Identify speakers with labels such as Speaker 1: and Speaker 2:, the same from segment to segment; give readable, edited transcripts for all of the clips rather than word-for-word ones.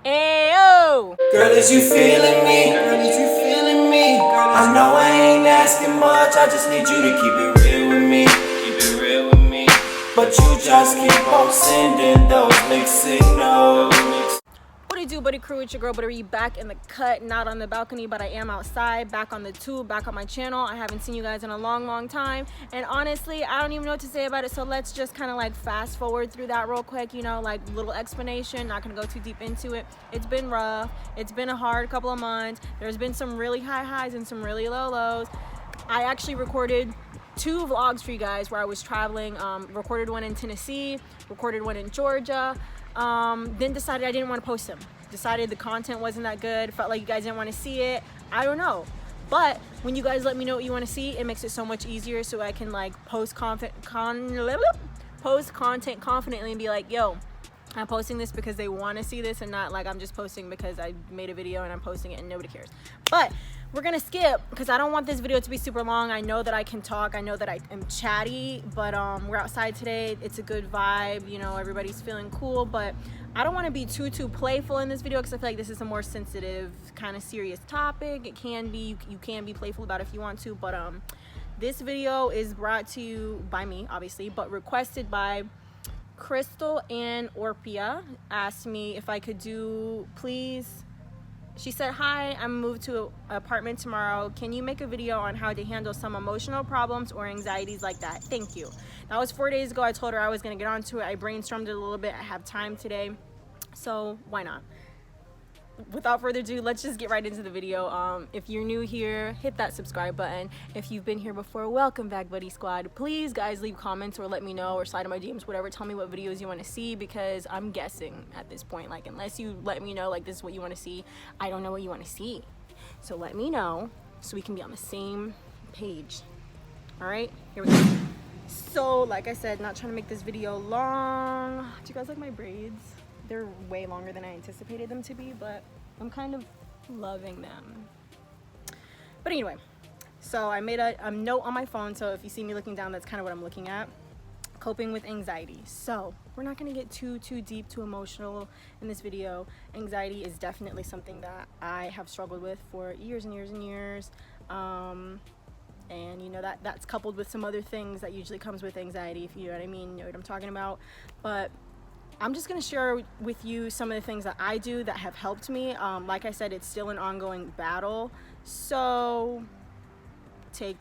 Speaker 1: Ayo!
Speaker 2: Girl, is you feeling me? Girl, is you feeling me? I know I ain't asking much, I just need you to keep it real with me. Keep it real with me. But you just keep on sending those mixed signals.
Speaker 1: What do you do, Buddy crew? It's your girl Buddy, back in the cut, not on the balcony, but I am outside, back on the tube, back on my channel. I haven't seen you guys in a long time, and honestly, I don't even know what to say about it, so let's just kind of like fast forward through that real quick, you know, like little explanation, not gonna go too deep into it. It's been rough, it's been a hard couple of months, there's been some really high highs and some really low lows. I actually recorded 2 vlogs for you guys where I was traveling, recorded one in Tennessee, recorded one in Georgia. Then decided I didn't want to post them. Decided the content wasn't that good. Felt like you guys didn't want to see it. I don't know. But when you guys let me know what you want to see, it makes it so much easier so I can like post content confidently and be like, yo, I'm posting this because they want to see this and not like I'm just posting because I made a video and I'm posting it and nobody cares. But we're gonna skip because I don't want this video to be super long. I know that I can talk, I know that I am chatty, but we're outside today. It's a good vibe, you know, everybody's feeling cool, but I don't want to be too playful in this video because I feel like this is a more sensitive, kind of serious topic. It can be, you can be playful about it if you want to, but this video is brought to you by me, obviously, but requested by Crystal and Orpia. Asked me if I could do, please. She said, hi, I'm moved to an apartment tomorrow. Can you make a video on how to handle some emotional problems or anxieties like that? Thank you. That was 4 days ago. I told her I was gonna get onto it. I brainstormed it a little bit. I have time today, so why not? Without further ado, let's just get right into the video. If you're new here, hit that subscribe button. If you've been here before, welcome back, Buddy Squad. Please, guys, leave comments or let me know or slide in my DMs, whatever. Tell me what videos you want to see because I'm guessing at this point. Like, unless you let me know, like, this is what you want to see, I don't know what you want to see. So let me know so we can be on the same page. All right, here we go. So, like I said, not trying to make this video long. Do you guys like my braids? They're way longer than I anticipated them to be, but I'm kind of loving them. But anyway, so I made a note on my phone, so if you see me looking down, that's kind of what I'm looking at. Coping with anxiety. So we're not going to get too deep, too emotional in this video. Anxiety is definitely something that I have struggled with for years and years and years. And you know, that's coupled with some other things that usually comes with anxiety, if you know what I mean, you know what I'm talking about. But I'm just going to share with you some of the things that I do that have helped me. Like I said, it's still an ongoing battle. So take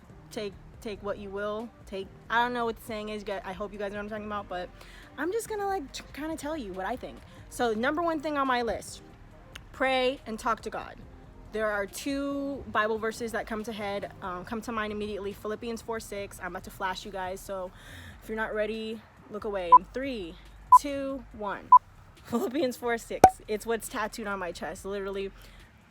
Speaker 1: what you will. I don't know what the saying is. I hope you guys know what I'm talking about, but I'm just going to like kind of tell you what I think. So number 1 thing on my list, pray and talk to God. There are 2 Bible verses that come to mind immediately. Philippians 4:6. I'm about to flash you guys. So if you're not ready, look away. In 3, 2, 1. Philippians 4:6. It's what's tattooed on my chest. Literally,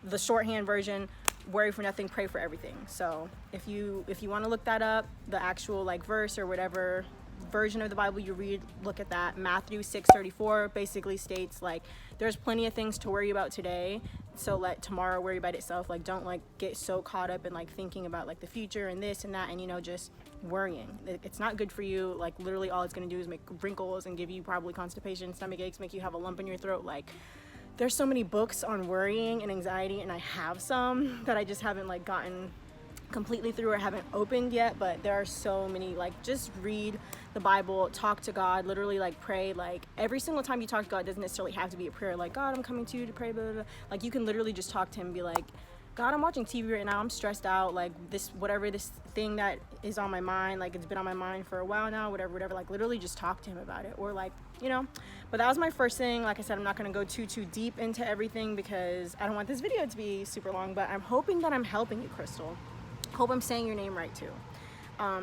Speaker 1: the shorthand version. Worry for nothing, pray for everything. So if you want to look that up, the actual like verse or whatever version of the Bible you read, look at that. Matthew 6:34 basically states like there's plenty of things to worry about today, so let tomorrow worry about itself. Like, don't like get so caught up in like thinking about like the future and this and that, and you know, just worrying. It's not good for you. Like, literally all it's going to do is make wrinkles and give you probably constipation, stomach aches, make you have a lump in your throat. Like, there's so many books on worrying and anxiety, and I have some that I just haven't like gotten completely through or haven't opened yet, but there are so many. Like, just read the Bible, talk to God, literally like pray. Like, every single time you talk to God, it doesn't necessarily have to be a prayer like, God, I'm coming to you to pray, blah, blah, blah. Like, you can literally just talk to him and be like, God, I'm watching TV right now, I'm stressed out, like this, whatever this thing that is on my mind, like it's been on my mind for a while now, whatever, like literally just talk to him about it, or like, you know. But that was my first thing. Like I said, I'm not going to go too deep into everything because I don't want this video to be super long, but I'm hoping that I'm helping you, Crystal. Hope I'm saying your name right too.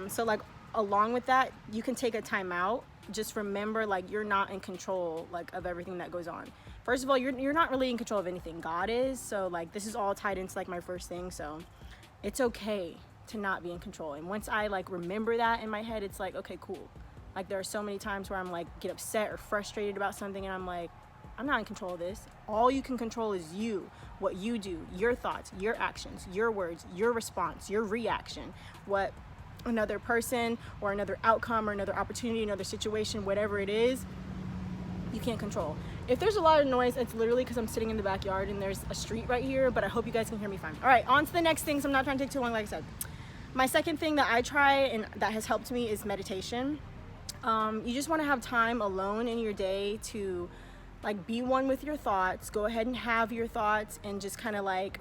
Speaker 1: So like, along with that, you can take a timeout. Just remember, like, you're not in control like of everything that goes on. First of all, you're not really in control of anything. God is. So like, this is all tied into like my first thing. So it's okay to not be in control. And once I like remember that in my head, it's like, okay, cool. Like, there are so many times where I'm like get upset or frustrated about something, and I'm like, I'm not in control of this. All you can control is you, what you do, your thoughts, your actions, your words, your response, your reaction. What another person or another outcome or another opportunity, another situation, whatever it is, you can't control. If there's a lot of noise, it's literally because I'm sitting in the backyard and there's a street right here, but I hope you guys can hear me fine. All right, on to the next thing, so I'm not trying to take too long, like I said. My second thing that I try and that has helped me is meditation. You just want to have time alone in your day to like be one with your thoughts. Go ahead and have your thoughts and just kind of like,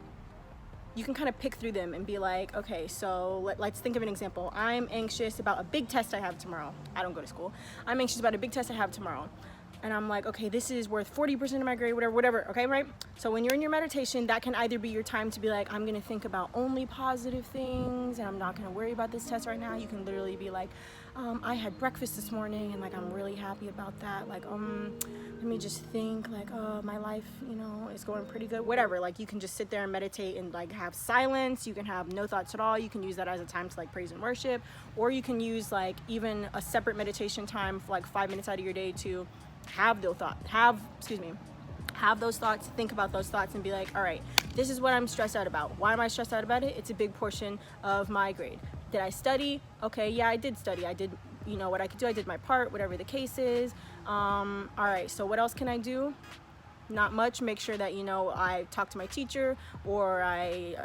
Speaker 1: you can kind of pick through them and be like, okay, so let's think of an example. I'm anxious about a big test I have tomorrow. I don't go to school. I'm anxious about a big test I have tomorrow. And I'm like, okay, this is worth 40% of my grade, whatever, okay, right? So when you're in your meditation, that can either be your time to be like, I'm gonna think about only positive things and I'm not gonna worry about this test right now. You can literally be like, I had breakfast this morning and like, I'm really happy about that. Like, let me just think like, my life, you know, is going pretty good, whatever. Like you can just sit there and meditate and like have silence. You can have no thoughts at all. You can use that as a time to like praise and worship, or you can use like even a separate meditation time for like 5 minutes out of your day to have those thoughts, think about those thoughts and be like, all right, this is what I'm stressed out about. Why am I stressed out about it? It's a big portion of my grade. Did I study? Okay, yeah, I did study. I did, you know, what I could do. I did my part, whatever the case is. All right, so what else can I do? Not much. Make sure that, you know, I talked to my teacher, or I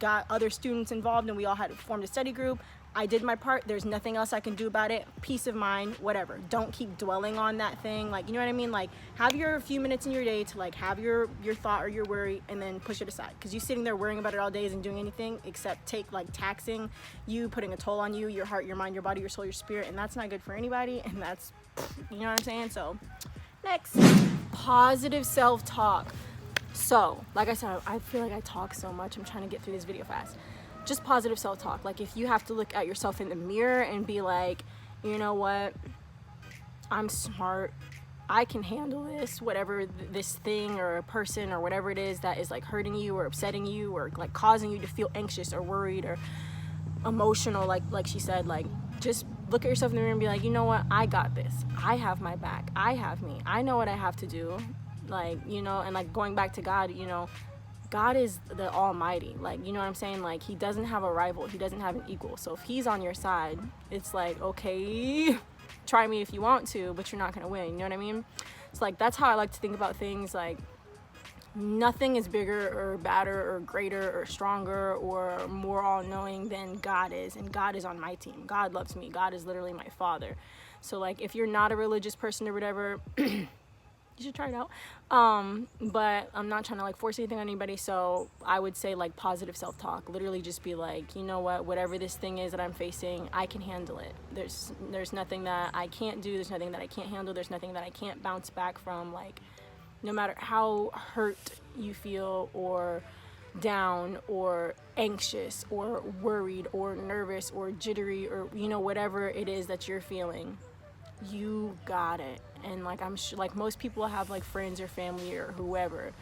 Speaker 1: got other students involved and we all had formed a study group. I did my part. There's nothing else I can do about it. Peace of mind, whatever. Don't keep dwelling on that thing. Like, you know what I mean? Like, have your few minutes in your day to like have your thought or your worry, and then push it aside. Because you sitting there worrying about it all day isn't doing anything except taxing you, putting a toll on you, your heart, your mind, your body, your soul, your spirit, and that's not good for anybody. And that's, you know what I'm saying? So, next, positive self-talk. So, like I said, I feel like I talk so much. I'm trying to get through this video fast. Just positive self-talk. Like if you have to look at yourself in the mirror and be like, you know what, I'm smart, I can handle this, whatever this thing or a person or whatever it is that is like hurting you or upsetting you or like causing you to feel anxious or worried or emotional, like she said, like just look at yourself in the mirror and be like, you know what, I got this, I have my back, I have me, I know what I have to do. Like, you know, and like going back to God, you know, God is the Almighty, like, you know what I'm saying? Like, he doesn't have a rival, he doesn't have an equal. So if he's on your side, it's like, okay, try me if you want to, but you're not gonna win, you know what I mean? It's like, that's how I like to think about things. Like, nothing is bigger or badder or greater or stronger or more all-knowing than God is, and God is on my team. God loves me. God is literally my father. So like, if you're not a religious person or whatever, you should try it out. But I'm not trying to like force anything on anybody. So I would say like positive self-talk, literally just be like, you know what, whatever this thing is that I'm facing, I can handle it. There's nothing that I can't do. There's nothing that I can't handle. There's nothing that I can't bounce back from. Like, no matter how hurt you feel or down or anxious or worried or nervous or jittery or, you know, whatever it is that you're feeling, you got it. And like, I'm sure like most people have like friends or family or whoever,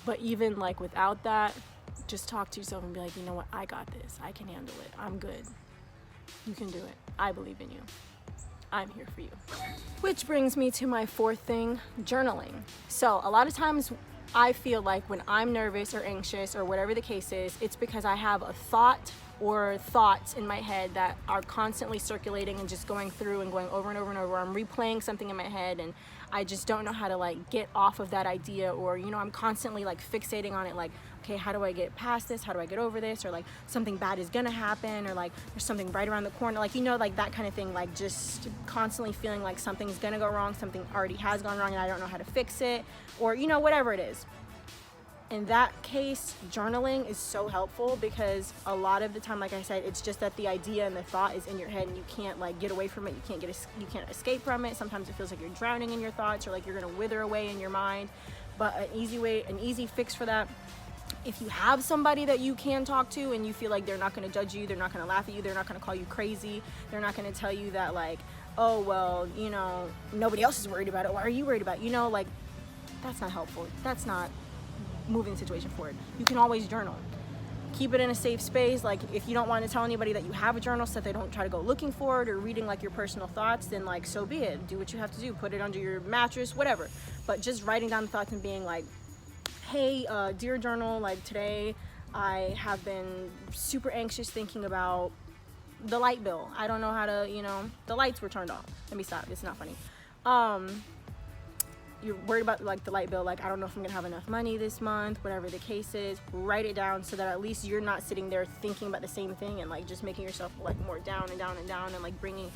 Speaker 1: but even like without that, just talk to yourself and be like, you know what, I got this, I can handle it, I'm good, you can do it, I believe in you, I'm here for you. Which brings me to my fourth thing, journaling. So a lot of times I feel like when I'm nervous or anxious or whatever the case is, it's because I have a thought or thoughts in my head that are constantly circulating and just going through and going over and over and over. I'm replaying something in my head and I just don't know how to like get off of that idea, or, you know, I'm constantly like fixating on it, like, okay, how do I get past this? How do I get over this? Or like something bad is gonna happen, or like there's something right around the corner, like, you know, like that kind of thing, like just constantly feeling like something's gonna go wrong, something already has gone wrong and I don't know how to fix it, or, you know, whatever it is. In that case, journaling is so helpful because a lot of the time, like I said, it's just that the idea and the thought is in your head and you can't like get away from it. You can't escape from it. Sometimes it feels like you're drowning in your thoughts or like you're gonna wither away in your mind. But an easy fix for that, if you have somebody that you can talk to and you feel like they're not gonna judge you, they're not gonna laugh at you, they're not gonna call you crazy, they're not gonna tell you that like, oh, well, you know, nobody else is worried about it, why are you worried about it? You know, like, that's not helpful. That's not moving the situation forward. You can always journal. Keep it in a safe space. Like, if you don't want to tell anybody that you have a journal so that they don't try to go looking for it or reading like your personal thoughts, then like, so be it. Do what you have to do. Put it under your mattress, whatever. But just writing down the thoughts and being like, hey, dear journal, like today I have been super anxious thinking about the light bill. I don't know how to, you know, the lights were turned off. Let me stop. It's not funny. you're worried about like the light bill, like I don't know if I'm gonna have enough money this month, whatever the case is, write it down so that at least you're not sitting there thinking about the same thing and like just making yourself like more down and down and down, and like bringing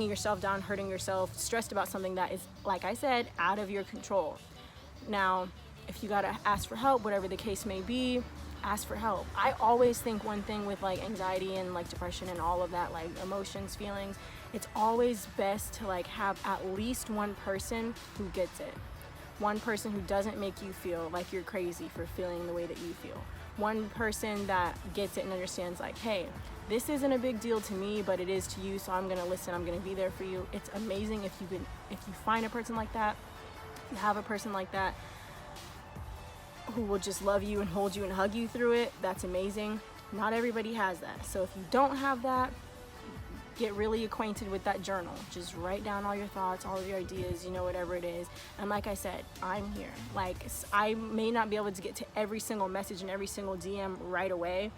Speaker 1: yourself down, hurting yourself, stressed about something that is, like I said, out of your control. Now, if you gotta ask for help, whatever the case may be, ask for help. I always think one thing with like anxiety and like depression and all of that, like emotions, feelings, it's always best to like have at least one person who gets it. One person who doesn't make you feel like you're crazy for feeling the way that you feel. One person that gets it and understands like, hey, this isn't a big deal to me, but it is to you, so I'm gonna listen, I'm gonna be there for you. It's amazing if you find a person like that, if you have a person like that who will just love you and hold you and hug you through it. That's amazing. Not everybody has that. So if you don't have that, get really acquainted with that journal. Just write down all your thoughts, all of your ideas, you know, whatever it is. And like I said, I'm here. Like, I may not be able to get to every single message and every single DM right away,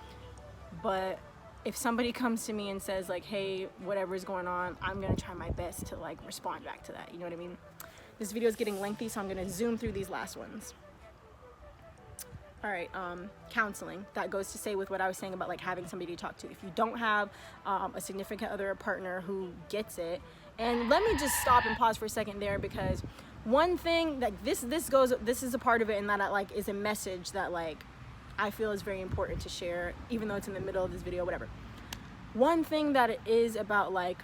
Speaker 1: but if somebody comes to me and says like, hey, whatever is going on, I'm gonna try my best to like respond back to that. You know what I mean? This video is getting lengthy, so I'm gonna zoom through these last ones. All right, counseling. That goes to say with what I was saying about like having somebody to talk to. If you don't have a significant other, a partner who gets it, and let me just stop and pause for a second there, because one thing that this is a part of it, and that like is a message that like I feel is very important to share, even though it's in the middle of this video, whatever. One thing that it is about like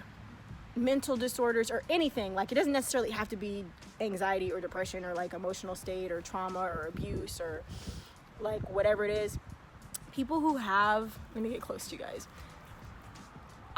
Speaker 1: mental disorders or anything, like it doesn't necessarily have to be anxiety or depression or like emotional state or trauma or abuse or like whatever it is. People who have, let me get close to you guys.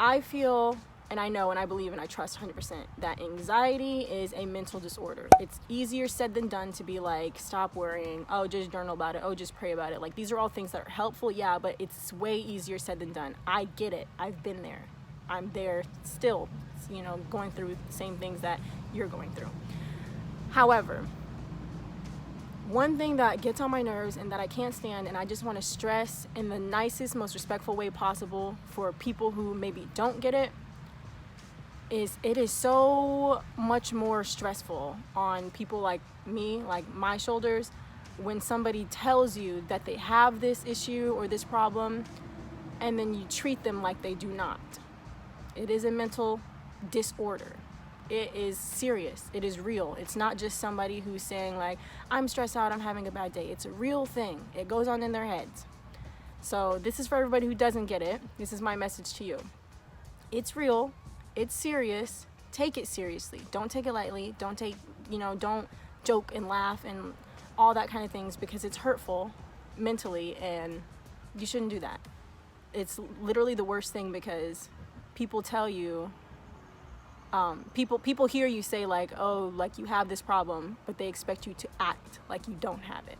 Speaker 1: I feel, and I know and I believe and I trust 100% that anxiety is a mental disorder. It's easier said than done to be like, stop worrying, oh, just journal about it, oh, just pray about it. Like, these are all things that are helpful, yeah, but it's way easier said than done. I get it. I've been there. I'm there still, you know, going through the same things that you're going through. However, one thing that gets on my nerves and that I can't stand, and I just want to stress in the nicest, most respectful way possible for people who maybe don't get it, is it is so much more stressful on people like me, like my shoulders, when somebody tells you that they have this issue or this problem, and then you treat them like they do not. It is a mental disorder. It is serious. It is real. It's not just somebody who's saying like, I'm stressed out, I'm having a bad day. It's a real thing. It goes on in their heads. So this is for everybody who doesn't get it. This is my message to you. It's real. It's serious. Take it seriously. Don't take it lightly. Don't joke and laugh and all that kind of things, because it's hurtful mentally and you shouldn't do that. It's literally the worst thing, because people tell you, people hear you say like, oh, like you have this problem, but they expect you to act like you don't have it.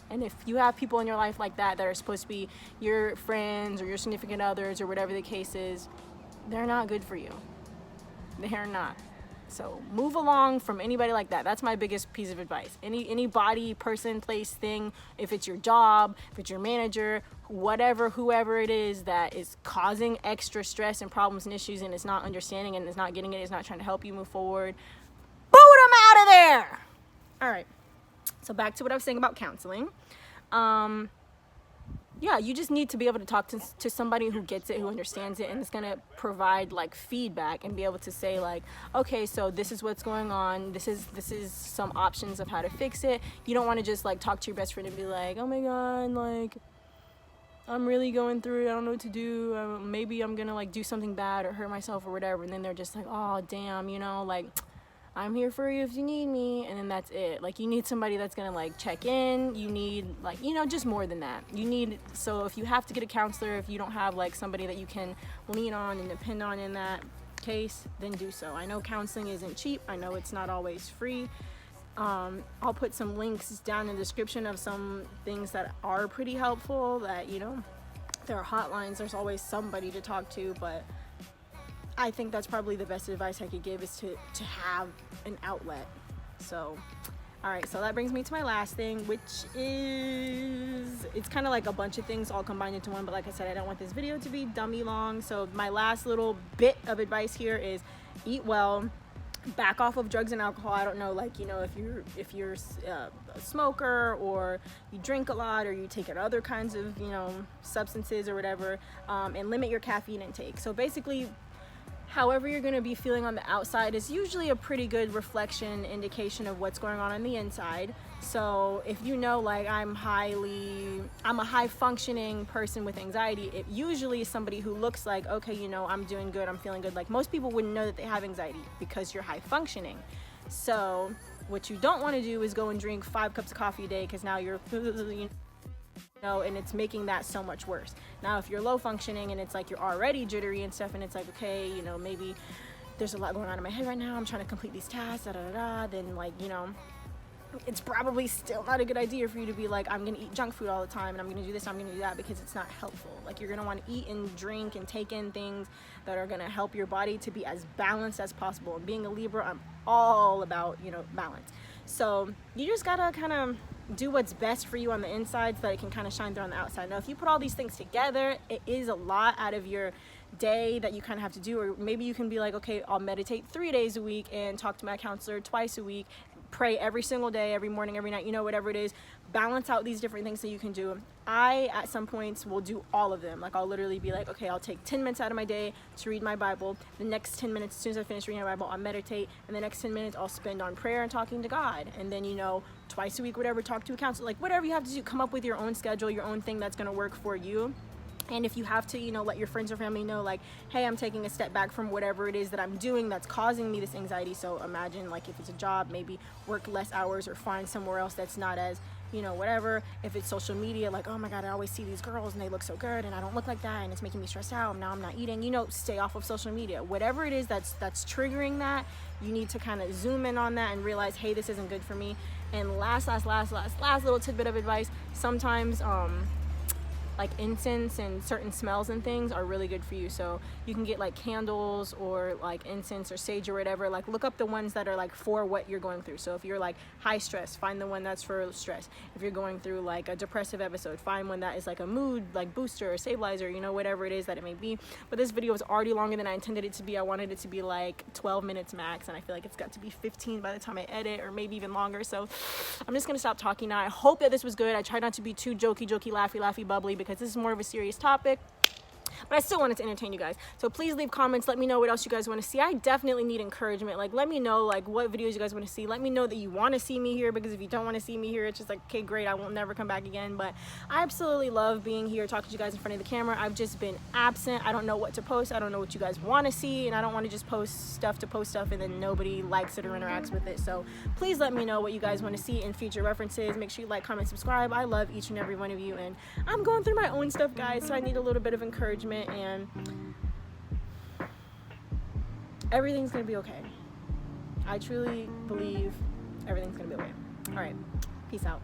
Speaker 1: And if you have people in your life like that are supposed to be your friends or your significant others or whatever the case is, they're not good for you. They're not. So move along from anybody like that. That's my biggest piece of advice. Any body, person, place, thing, if it's your job, if it's your manager, whoever it is that is causing extra stress and problems and issues and is not understanding and is not getting it, is not trying to help you move forward, boot them out of there. All right. So back to what I was saying about counseling. Yeah, you just need to be able to talk to somebody who gets it, who understands it, and is going to provide like feedback and be able to say like, okay, so this is what's going on. This is some options of how to fix it. You don't want to just like talk to your best friend and be like, oh my God, like I'm really going through it. I don't know what to do. Maybe I'm going to like do something bad or hurt myself or whatever. And then they're just like, oh, damn, you know, like I'm here for you if you need me, and then that's it. Like, you need somebody that's gonna like check in. You need like, you know, just more than that. So if you have to get a counselor, if you don't have like somebody that you can lean on and depend on in that case, then do so. I know counseling isn't cheap. I know it's not always free. I'll put some links down in the description of some things that are pretty helpful, that, you know, there are hotlines. There's always somebody to talk to, but I think that's probably the best advice I could give, is to have an outlet. So, all right, so that brings me to my last thing, which is, it's kind of like a bunch of things all combined into one, but like I said, I don't want this video to be dummy long. So my last little bit of advice here is eat well, back off of drugs and alcohol. I don't know, like, you know, if you're a smoker, or you drink a lot, or you take other kinds of, you know, substances or whatever, and limit your caffeine intake. So basically, however you're going to be feeling on the outside is usually a pretty good reflection, indication of what's going on the inside. So if you know, like, I'm a high functioning person with anxiety, it usually is somebody who looks like, okay, you know, I'm doing good, I'm feeling good. Like, most people wouldn't know that they have anxiety because you're high functioning. So what you don't want to do is go and drink 5 cups of coffee a day, because now you're, you know, and it's making that so much worse. Now, if you're low functioning and it's like you're already jittery and stuff, and it's like, okay, you know, maybe there's a lot going on in my head right now, I'm trying to complete these tasks, then, like, you know, it's probably still not a good idea for you to be like, I'm gonna eat junk food all the time, and I'm gonna do this, I'm gonna do that, because it's not helpful. Like, you're gonna want to eat and drink and take in things that are gonna help your body to be as balanced as possible. And being a Libra, I'm all about, you know, balance. So you just gotta kind of do what's best for you on the inside, so that it can kind of shine through on the outside. Now, if you put all these things together, it is a lot out of your day that you kind of have to do. Or maybe you can be like, okay, I'll meditate 3 days a week and talk to my counselor twice a week, pray every single day, every morning, every night, you know, whatever it is. Balance out these different things that you can do. I, at some points, will do all of them. Like, I'll literally be like, okay, I'll take 10 minutes out of my day to read my Bible. The next 10 minutes, as soon as I finish reading my Bible, I'll meditate. And the next 10 minutes, I'll spend on prayer and talking to God. And then, you know, twice a week, whatever, talk to a counselor. Like, whatever you have to do, come up with your own schedule, your own thing that's going to work for you. And if you have to, you know, let your friends or family know, like, hey, I'm taking a step back from whatever it is that I'm doing that's causing me this anxiety. So imagine, like, if it's a job, maybe work less hours or find somewhere else that's not as, you know, whatever. If it's social media, like, oh my God, I always see these girls and they look so good and I don't look like that and it's making me stressed out. Now I'm not eating, you know, stay off of social media. Whatever it is that's triggering that, you need to kind of zoom in on that and realize, hey, this isn't good for me. And last little tidbit of advice, sometimes, like, incense and certain smells and things are really good for you. So you can get like candles or like incense or sage or whatever. Like, look up the ones that are like for what you're going through. So if you're like high stress, find the one that's for stress. If you're going through like a depressive episode, find one that is like a mood like booster or stabilizer, you know, whatever it is that it may be. But this video is already longer than I intended it to be. I wanted it to be like 12 minutes max, and I feel like it's got to be 15 by the time I edit, or maybe even longer. So I'm just gonna stop talking now. I hope that this was good. I tried not to be too jokey, laughy, bubbly, because this is more of a serious topic, but I still wanted to entertain you guys. So please leave comments, let me know what else you guys want to see. I definitely need encouragement. Like, let me know like what videos you guys want to see. Let me know that you want to see me here, because if you don't want to see me here, it's just like, okay, great, I won't never come back again. But I absolutely love being here, talking to you guys in front of the camera. I've just been absent. I don't know what to post. I don't know what you guys want to see, and I don't want to just post stuff to post stuff and then nobody likes it or interacts with it. So please let me know what you guys want to see in future references. Make sure you like, comment, subscribe. I love each and every one of you, and I'm going through my own stuff, guys, so I need a little bit of encouragement, and everything's gonna be okay. I truly believe everything's gonna be okay. All right, peace out.